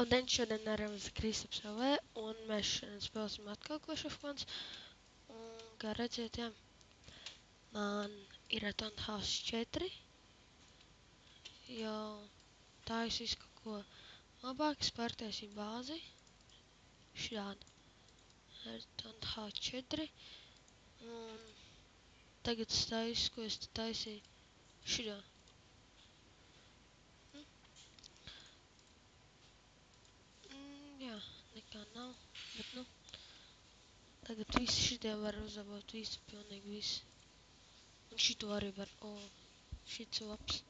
Labdien, šodien ar jums Kristaps LV, un mēs šodien spēlēsim atkal Clash of Clans. Un, kā redziet, jā, man ir Atonda House 4. Jau taisīs kaut ko labāk, spērtēsim bāzi. Šādi. Atonda House 4. Un tagad es taisu, ko es taisīju šādi. Jā, nekā nav, bet nu, tagad visi šitie var uzlabot, visu, pilnīgi visi. Un šito arī var, šits labs.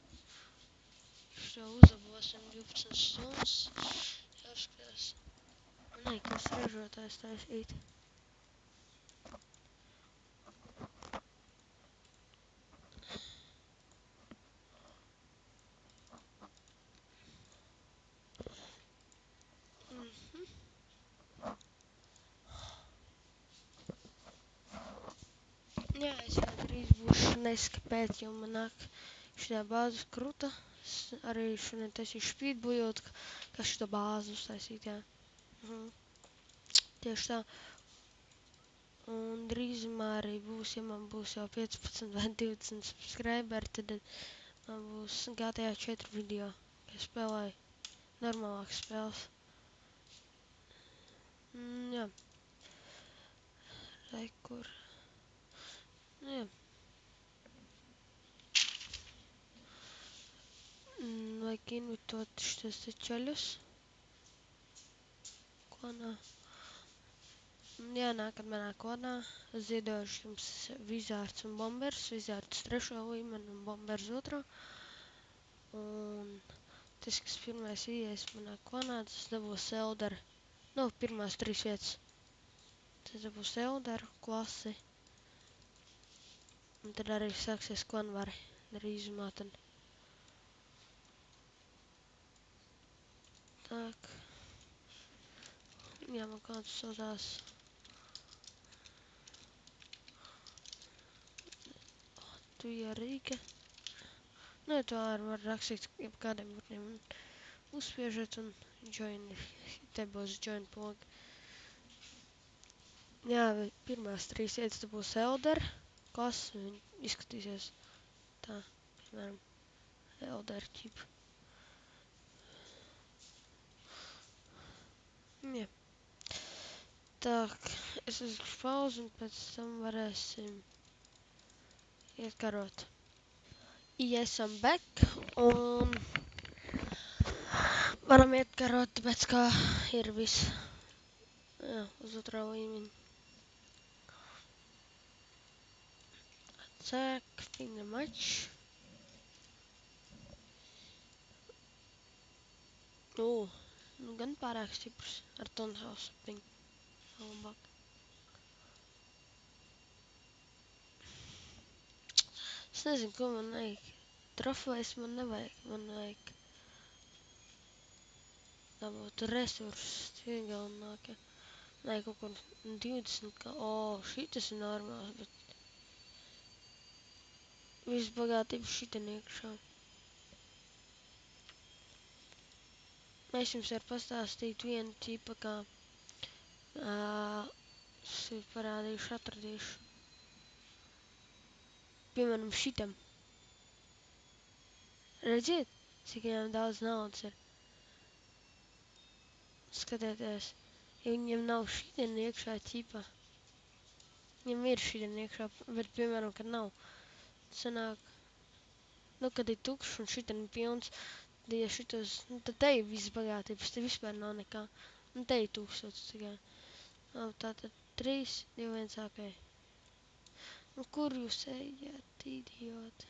Šo uzlabosim 12 stundas, jāskatās. Nē, kas ražotājs taisīt. Jā, es jau drīz būšu neskapēt, jo man nāk šitā bāzes kruta. Es arī šodien taisīšu speedbojot, kā šito bāzi uztaisīt, jā. Tieši tā. Un drīzumā arī būs, ja man būs jau 15 vai 20 subscriberi, tad man būs GTA 4 video, ka spēlēju normālākas spēles. Jā. Rekur. Jā. Vajag invitot šitos te čaļus. Konā. Jā, nākat manā konā. Es ziedošu jums Vizārds un Bombers. Vizārds 3. līmeni un Bombers 2. Un tas, kas pirmais ieies manā konā, tas dabūs Elder. Nu, pirmās 3 vietas. Tas dabūs Elder klasi. Un tad arī sāksies konvari drīzumā tad. Tak. Jā, man kāds saucās. Tuja Rīga. Nu, to arī var rakstīt jebkādiem vārtiem. Uzspiežat un join. Te būs join poga. Jā, pirmās 3 vietas te būs Elder. Kas viņi izskatīsies tā, piemēram, Elder ķip. Jā. Tak, es uzlikšu pauzi un pēc tam varēsim iet karot. Esam back un varam iet karot, tāpēc kā ir viss. Jā, uz 2. līmeņa. Attack, finger match. Nu gan pārāk stiprs ar Atonda House 7. Labāk. Es nezinu, ko man vajag. Trofejas man nevajag. Man vajag dabūt resursus. Tie galvenākie. Vajag kaut kur 20 kā. Šitas ir normāls, bet viss bagātības šitien iekšā. Es jums varu pastāstīt vienu ķipa, kā es parādīšu, atradīšu. Piemēram, šitam. Redziet, cik viņam daudz naudas ir. Skatieties, ja viņam nav šitien iekšā ķipa. Viņam ir šitien iekšā, bet piemēram, kad nav. Sanāk, nu, kad ir tukšs un šitien ir pilns, tad ja šitos, nu, tad te ir viss bagātības, te vispār nav nekā. Un te ir 1000 tikai. Tātad 3, 2, 1, ok. Nu, kur jūs ejat, idioti?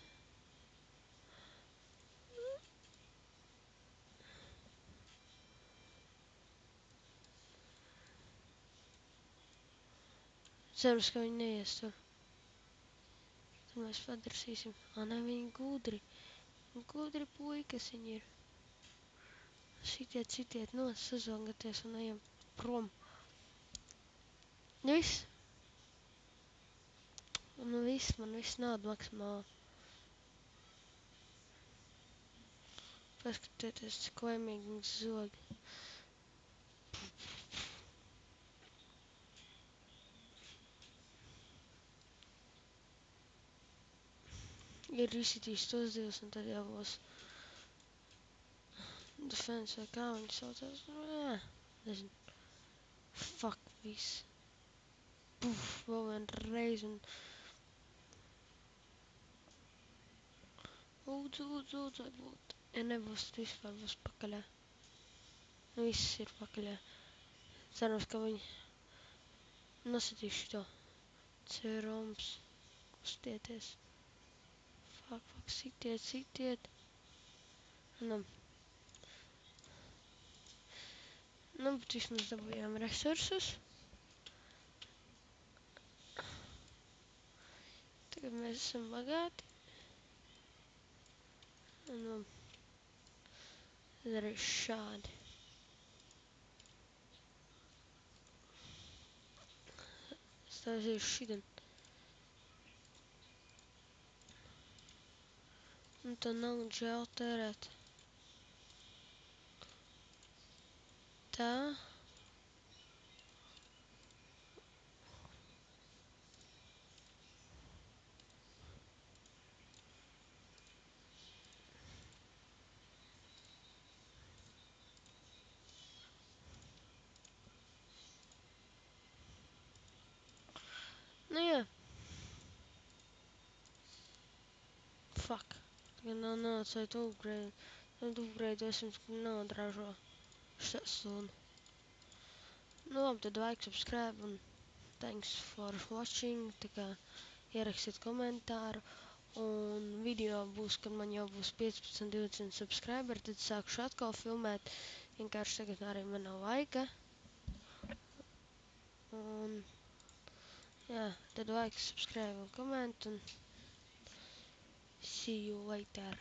Cerams, ka viņi neies tur. Tad mēs padarīsim. Ne, viņi gudri. Gudri puikas viņi ir. Citiet, sazvangaties un ejam prom. Viss. Nu viss, man viss nauda maksimāli. Paskatieties, cik laimīgi viņas zog. Ir izsitījis tos divus, un tad jau būs defense vai kā viņi saucās. Nē, nezinu. Fuck, viss. Puf, vēl viena reize un... Lūdzu, atbūt. Ja nebūs, tad vispār būs pakaļā. Viss ir pakaļā. Cerams, ka viņi nositīs šito. Cerams. Kustieties. Fuck, sitiet. Nu, bet vismaz dabūjām resursus. Tagad mēs esam bagāti. Nu, tad arī šādi. Stāstīšu šitien. Un tā nav žēl tērēt. Tā. Nu jā. Fuck. Tagad nav naudas, lai tu upgrade. Tad upgradeosim, ka naudu ražo. Šitā sunu. Nu labi, tad like, subscribe un thanks for watching. Tā kā ierakstiet komentāru. Un video būs, kad man jau būs 15-20 subscriberi, tad sākšu atkal filmēt. Vienkārši tagad arī man nav laika. Un jā, tad like, subscribe un koment un see you later.